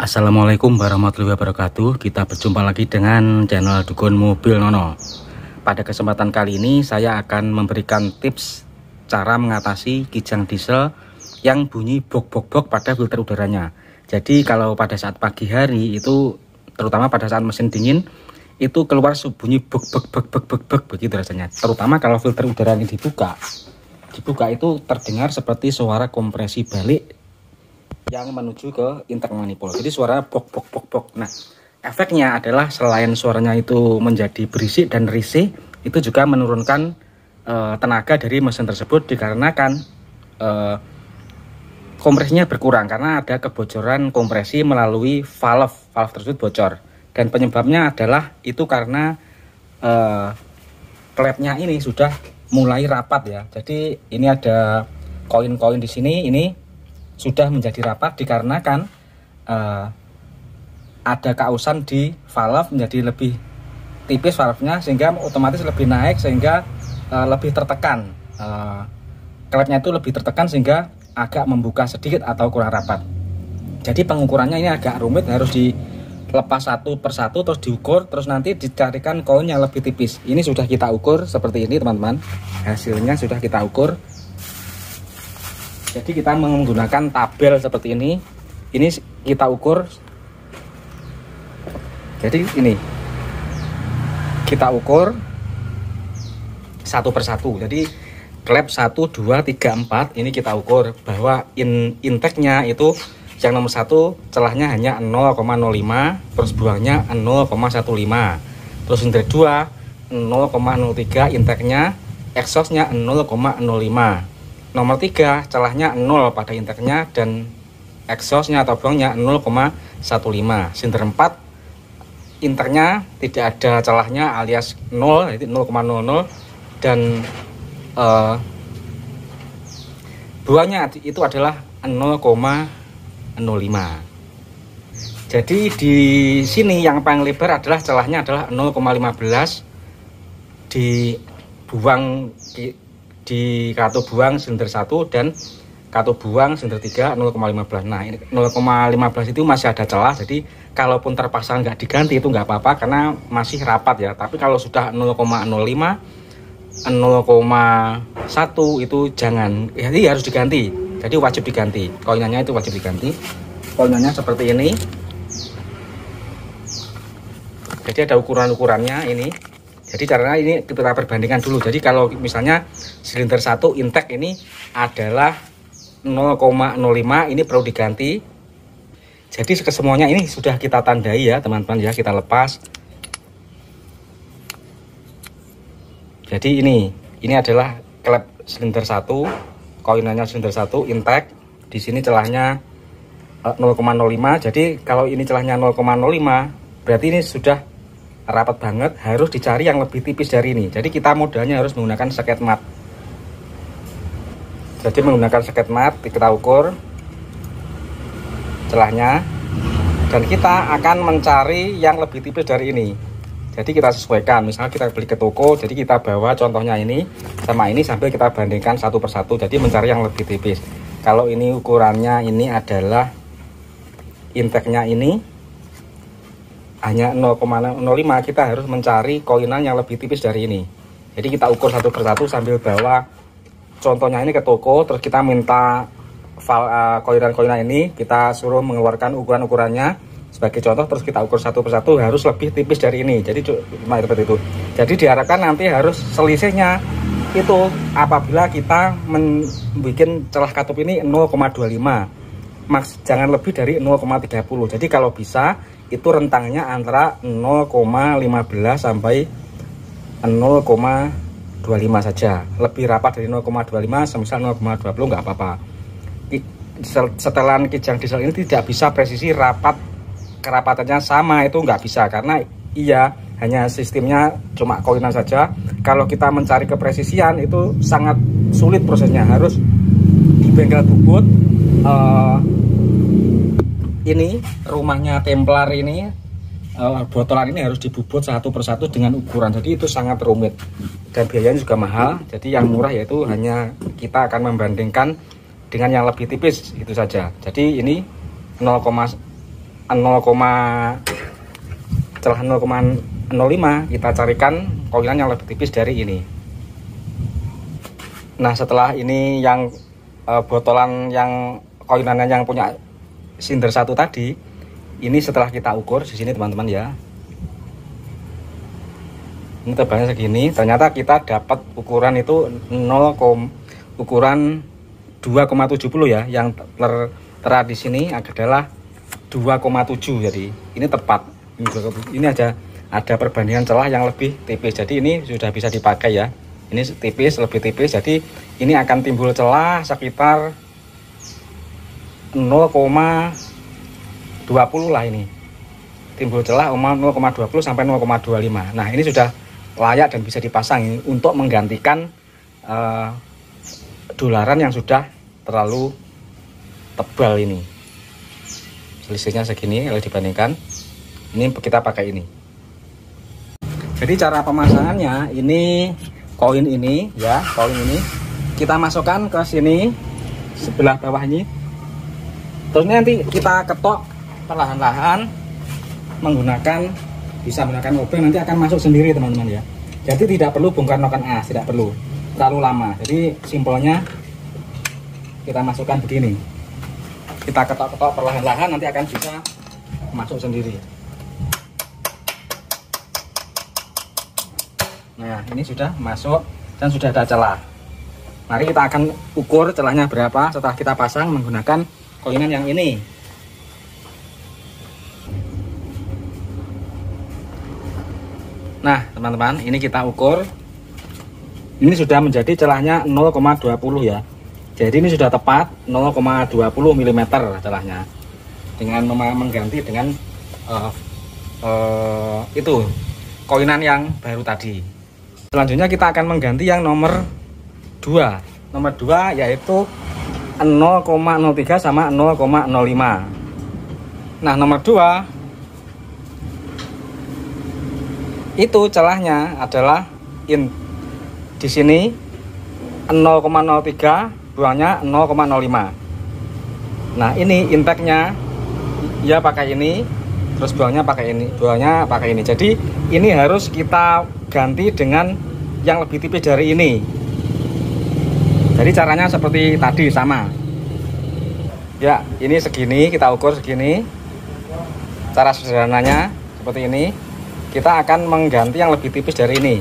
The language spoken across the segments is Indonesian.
Assalamualaikum warahmatullahi wabarakatuh. Kita berjumpa lagi dengan channel Dukun Mobil Nono. Pada kesempatan kali ini saya akan memberikan tips cara mengatasi kijang diesel yang bunyi bok-bok-bok pada filter udaranya. Jadi kalau pada saat pagi hari itu, terutama pada saat mesin dingin, itu keluar bunyi bok-bok-bok-bok-bok begitu rasanya. Terutama kalau filter udara ini dibuka itu terdengar seperti suara kompresi balik yang menuju ke intake manifold. Jadi suara bok bok bok bok. Nah, efeknya adalah selain suaranya itu menjadi berisik dan risih, itu juga menurunkan tenaga dari mesin tersebut dikarenakan kompresinya berkurang karena ada kebocoran kompresi melalui valve tersebut bocor. Dan penyebabnya adalah itu karena klepnya ini sudah mulai rapat ya. Jadi ini ada koin-koin di sini, ini sudah menjadi rapat dikarenakan ada kausan di valve menjadi lebih tipis valvenya, sehingga otomatis lebih naik sehingga lebih tertekan, klepnya itu lebih tertekan sehingga agak membuka sedikit atau kurang rapat. Jadi pengukurannya ini agak rumit, harus dilepas satu persatu terus diukur, terus nanti dicarikan koin yang lebih tipis. Ini sudah kita ukur seperti ini teman-teman, hasilnya sudah kita ukur. Jadi kita menggunakan tabel seperti ini kita ukur. Jadi ini kita ukur satu persatu. Jadi klep 1, 2, 3, 4 ini kita ukur bahwa intake-nya itu yang nomor 1 celahnya hanya 0,05, terus buangnya 0,15, terus intake 2 0,03 intake-nya, exhaust-nya 0,05. Nomor 3 celahnya 0 pada intake-nya dan exhaust-nya atau buangnya 0,15. Sinder 4 intake-nya tidak ada celahnya alias 0, jadi 0,00, dan buangnya itu adalah 0,05. Jadi di sini yang paling lebar adalah celahnya adalah 0,15 dibuang di kartu buang silinder 1 dan kartu buang silinder 3 0,15. Nah, ini 0,15 itu masih ada celah, jadi kalaupun terpaksa nggak diganti itu nggak apa-apa karena masih rapat ya. Tapi kalau sudah 0,05, 0,1 itu jangan, jadi harus diganti. Jadi wajib diganti. Koinannya itu wajib diganti. Koinannya seperti ini. Jadi ada ukuran-ukurannya ini. Jadi caranya ini kita perbandingkan dulu. Jadi kalau misalnya silinder 1 intake ini adalah 0,05, ini perlu diganti. Jadi kesemuanya ini sudah kita tandai ya teman-teman ya, kita lepas. Jadi ini adalah klep silinder 1, koinannya silinder 1 intake. Di sini celahnya 0,05. Jadi kalau ini celahnya 0,05 berarti ini sudah rapat banget, harus dicari yang lebih tipis dari ini. Jadi kita modalnya harus menggunakan sket mat. Jadi menggunakan sket mat kita ukur celahnya dan kita akan mencari yang lebih tipis dari ini. Jadi kita sesuaikan, misalnya kita beli ke toko, jadi kita bawa contohnya ini sama ini sambil kita bandingkan satu persatu. Jadi mencari yang lebih tipis. Kalau ini ukurannya ini adalah intake-nya ini hanya 0,05, kita harus mencari koinan yang lebih tipis dari ini. Jadi kita ukur satu persatu sambil bawa contohnya ini ke toko, terus kita minta koinan-koinan ini, kita suruh mengeluarkan ukuran-ukurannya sebagai contoh, terus kita ukur satu persatu harus lebih tipis dari ini. Jadi cuma seperti itu. Jadi diharapkan nanti harus selisihnya itu apabila kita membuat celah katup ini 0,25, jangan lebih dari 0,30. Jadi kalau bisa itu rentangnya antara 0,15 sampai 0,25 saja. Lebih rapat dari 0,25 semisal 0,20 nggak apa-apa. Setelan kijang diesel ini tidak bisa presisi rapat, kerapatannya sama itu nggak bisa karena hanya sistemnya cuma koinan saja. Kalau kita mencari kepresisian itu sangat sulit prosesnya, harus di bengkel bubut. Ini rumahnya Templar ini, botolan ini harus dibubut satu persatu dengan ukuran. Jadi itu sangat rumit dan biayanya juga mahal. Jadi yang murah yaitu hanya kita akan membandingkan dengan yang lebih tipis itu saja. Jadi ini 0,05 celah 0,05 kita carikan koinan yang lebih tipis dari ini. Nah, setelah ini yang botolan yang koinannya yang punya sinder 1 tadi, ini setelah kita ukur di sini teman-teman ya. Ini tebalnya segini, ternyata kita dapat ukuran itu ukuran 2,70 ya. Yang tertera di sini adalah 2,7. Jadi ini tepat. Ini ada perbandingan celah yang lebih tipis. Jadi ini sudah bisa dipakai ya. Ini tipis, lebih tipis. Jadi ini akan timbul celah sekitar 0,20 lah ini. Timbul celah 0,20 sampai 0,25. Nah, ini sudah layak dan bisa dipasang untuk menggantikan dolaran yang sudah terlalu tebal ini. Selisihnya segini kalau dibandingkan. Ini kita pakai ini. Jadi cara pemasangannya ini koin ini ya, koin ini kita masukkan ke sini sebelah bawah ini. Terus nanti kita ketok perlahan-lahan bisa menggunakan obeng, nanti akan masuk sendiri teman-teman ya. Jadi tidak perlu bongkar noken as, tidak perlu terlalu lama. Jadi simpelnya kita masukkan begini, kita ketok-ketok perlahan-lahan, nanti akan bisa masuk sendiri. Nah, ini sudah masuk dan sudah ada celah. Mari kita akan ukur celahnya berapa setelah kita pasang menggunakan koinan yang ini. Nah teman-teman, ini kita ukur. Ini sudah menjadi celahnya 0,20 ya. Jadi ini sudah tepat 0,20 mm celahnya. Dengan mengganti dengan itu koinan yang baru tadi. Selanjutnya kita akan mengganti yang nomor 2. Nomor 2 yaitu 0,03 sama 0,05. Nah, nomor 2 itu celahnya adalah di sini 0,03, buangnya 0,05. Nah, ini intake-nya ya pakai ini, terus buangnya pakai ini. Jadi ini harus kita ganti dengan yang lebih tipis dari ini. Jadi caranya seperti tadi sama. Ya, ini segini, kita ukur segini. Cara sederhananya seperti ini. Kita akan mengganti yang lebih tipis dari ini.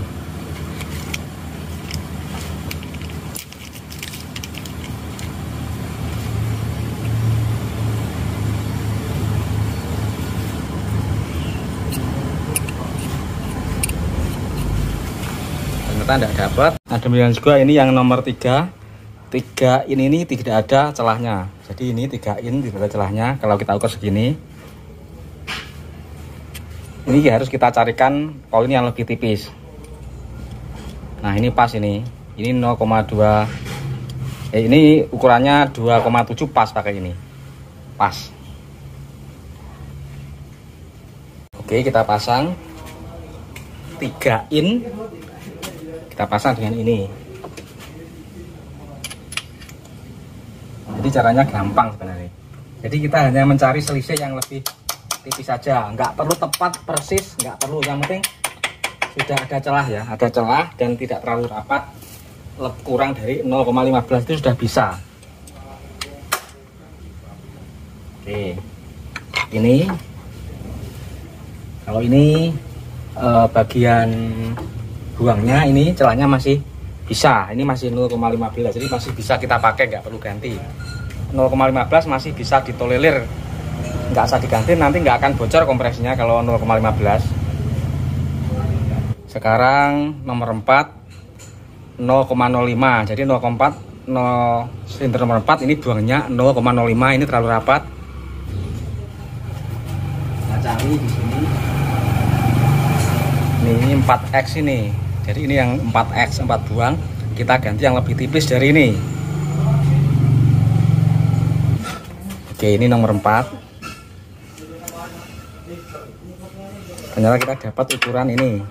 Ternyata tidak dapat. Nah, demikian juga ini yang nomor 3. 3 ini tidak ada celahnya. Jadi ini 3 tidak ada celahnya. Kalau kita ukur segini, ini harus kita carikan koin yang lebih tipis. Nah, ini pas ini 0,2. Ini ukurannya 2,7 pas pakai ini. Pas. Oke, kita pasang 3 in. Kita pasang dengan ini. Jadi caranya gampang sebenarnya. Jadi kita hanya mencari selisih yang lebih tipis saja, nggak perlu tepat persis, nggak perlu, yang penting sudah ada celah ya, ada celah dan tidak terlalu rapat, kurang dari 0,15 itu sudah bisa. Oke, ini kalau ini bagian buangnya, ini celahnya masih bisa, ini masih 0,15, jadi masih bisa kita pakai, nggak perlu ganti. 0,15 masih bisa ditolerir, nggak usah diganti, nanti nggak akan bocor kompresinya kalau 0,15. Sekarang nomor 4 0,05. Jadi 0,4 silinder nomor 4 ini buangnya 0,05, ini terlalu rapat. Kita cari di sini. Ini 4X ini. Jadi ini yang 4X, 4 buang. Kita ganti yang lebih tipis dari ini. Oke, ini nomor 4. Ternyata kita dapat ukuran ini.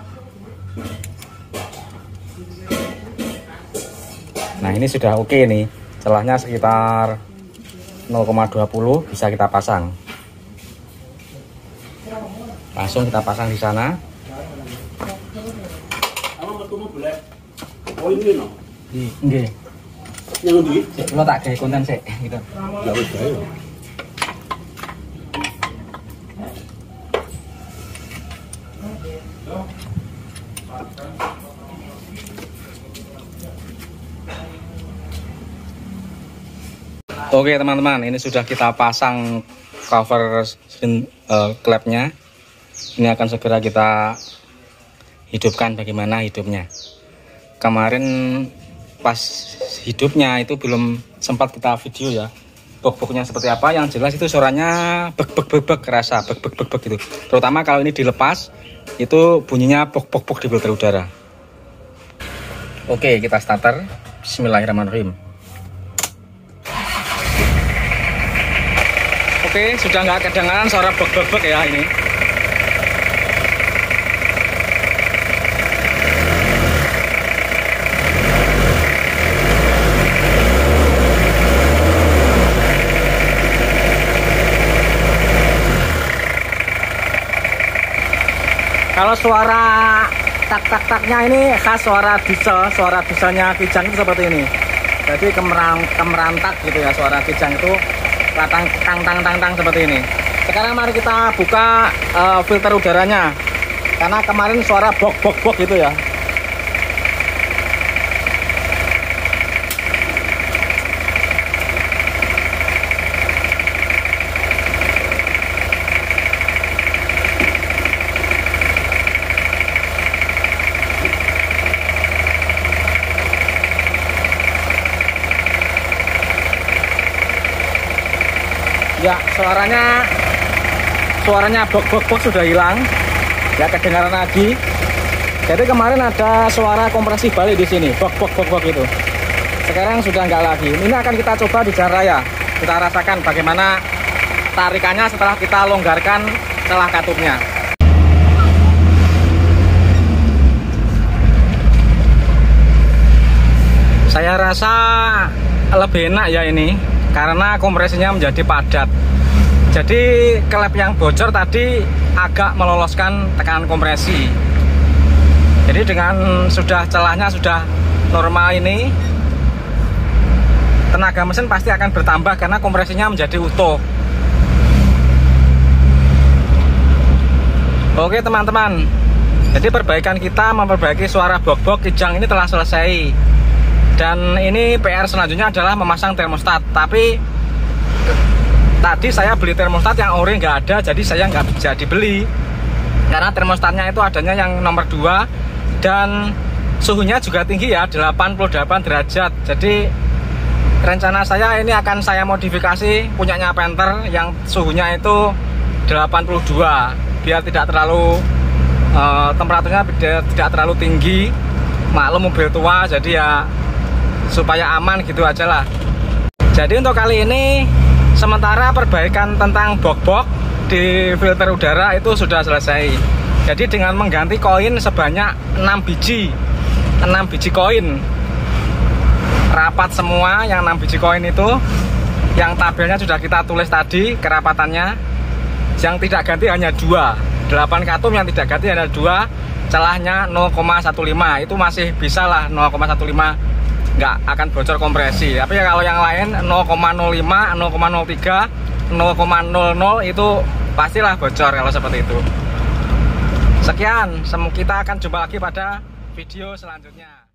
Nah, ini sudah oke nih. Celahnya sekitar 0,20 bisa kita pasang. Langsung kita pasang di sana. Oh ini no. Nggih. Yang ndi? Kula tak gawe konten sik gitu. Ya wis bae. Oke teman-teman, ini sudah kita pasang cover klepnya. Ini akan segera kita hidupkan. Bagaimana hidupnya? Kemarin pas hidupnya itu belum sempat kita video ya. Bok-boknya seperti apa? Yang jelas itu suaranya bek kerasa bek gitu. Terutama kalau ini dilepas, itu bunyinya bok di filter udara. Oke, kita starter. Bismillahirrahmanirrahim. Oke, sudah nggak kedengaran suara bek ya ini. Kalau suara tak-tak-taknya ini khas suara diesel, suara dieselnya Kijang itu seperti ini. Jadi kemerantak gitu ya, suara Kijang itu tang seperti ini. Sekarang mari kita buka filter udaranya, karena kemarin suara bok gitu ya. Ya, suaranya bok sudah hilang. Ya, kedengaran lagi. Jadi kemarin ada suara kompresi balik di sini, bok itu. Sekarang sudah enggak lagi. Ini akan kita coba di jalan raya. Kita rasakan bagaimana tarikannya setelah kita longgarkan celah katupnya. Saya rasa lebih enak ya ini, karena kompresinya menjadi padat. Jadi klep yang bocor tadi agak meloloskan tekanan kompresi. Jadi dengan celahnya sudah normal ini, tenaga mesin pasti akan bertambah karena kompresinya menjadi utuh. Oke teman-teman, jadi perbaikan kita memperbaiki suara bok Kijang ini telah selesai. Dan ini PR selanjutnya adalah memasang termostat. Tapi tadi saya beli termostat yang ori nggak ada, jadi saya nggak bisa dibeli karena termostatnya itu adanya yang nomor 2 dan suhunya juga tinggi ya, 88 derajat. Jadi rencana saya ini akan saya modifikasi punyanya Panther yang suhunya itu 82 biar tidak terlalu temperaturnya tidak terlalu tinggi. Maklum mobil tua, jadi ya supaya aman gitu aja lah. Jadi untuk kali ini sementara perbaikan tentang bok di filter udara itu sudah selesai. Jadi dengan mengganti koin sebanyak 6 biji koin, rapat semua yang 6 biji koin itu. Yang tabelnya sudah kita tulis tadi kerapatannya. Yang tidak ganti hanya 2, 8 katum yang tidak ganti hanya 2, celahnya 0,15. Itu masih bisa lah, 0,15 nggak akan bocor kompresi. Tapi ya kalau yang lain 0,05, 0,03, 0,00 itu pastilah bocor kalau seperti itu. Sekian, kita akan jumpa lagi pada video selanjutnya.